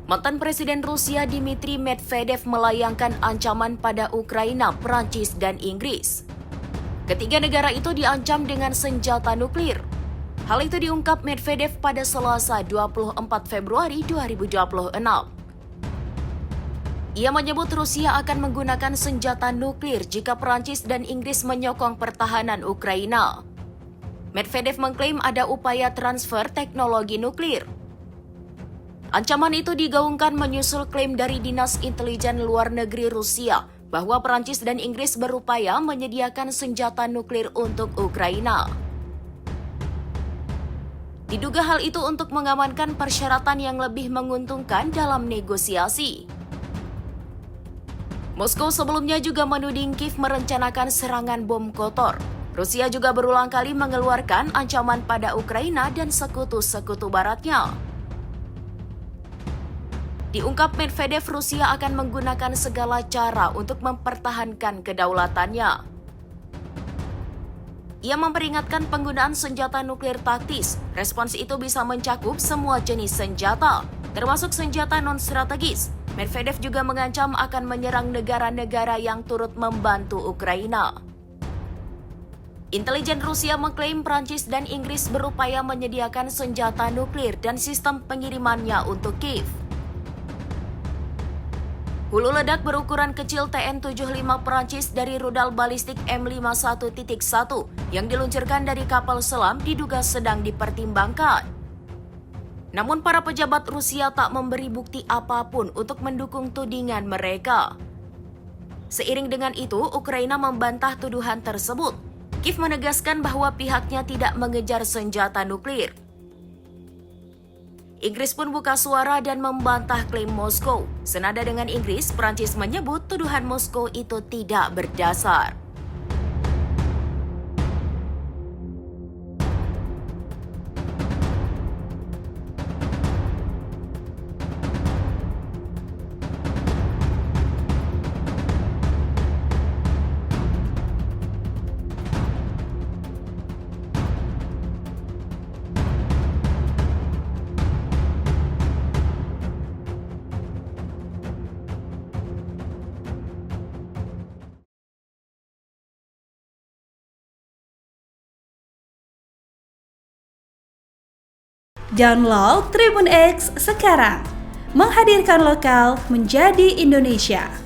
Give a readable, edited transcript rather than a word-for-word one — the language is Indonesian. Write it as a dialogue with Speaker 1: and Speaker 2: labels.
Speaker 1: Mantan Presiden Rusia Dmitry Medvedev melayangkan ancaman pada Ukraina, Prancis, dan Inggris. Ketiga negara itu diancam dengan senjata nuklir. Hal itu diungkap Medvedev pada Selasa 24 Februari 2026. Ia menyebut Rusia akan menggunakan senjata nuklir jika Prancis dan Inggris menyokong pertahanan Ukraina. Medvedev mengklaim ada upaya transfer teknologi nuklir. Ancaman itu digaungkan menyusul klaim dari Dinas Intelijen Luar Negeri Rusia bahwa Prancis dan Inggris berupaya menyediakan senjata nuklir untuk Ukraina. Diduga hal itu untuk mengamankan persyaratan yang lebih menguntungkan dalam negosiasi. Moskow sebelumnya juga menuding Kiev merencanakan serangan bom kotor. Rusia juga berulang kali mengeluarkan ancaman pada Ukraina dan sekutu-sekutu baratnya. Diungkap Medvedev, Rusia akan menggunakan segala cara untuk mempertahankan kedaulatannya. Ia memperingatkan penggunaan senjata nuklir taktis. Respons itu bisa mencakup semua jenis senjata, termasuk senjata non-strategis. Medvedev juga mengancam akan menyerang negara-negara yang turut membantu Ukraina. Intelijen Rusia mengklaim Prancis dan Inggris berupaya menyediakan senjata nuklir dan sistem pengirimannya untuk Kiev. Hulu ledak berukuran kecil TN-75 Prancis dari rudal balistik M51.1 yang diluncurkan dari kapal selam diduga sedang dipertimbangkan. Namun para pejabat Rusia tak memberi bukti apapun untuk mendukung tudingan mereka. Seiring dengan itu, Ukraina membantah tuduhan tersebut. Kiev menegaskan bahwa pihaknya tidak mengejar senjata nuklir. Inggris pun buka suara dan membantah klaim Moskow. Senada dengan Inggris, Prancis menyebut tuduhan Moskow itu tidak berdasar.
Speaker 2: Download Tribun X sekarang, menghadirkan lokal menjadi Indonesia.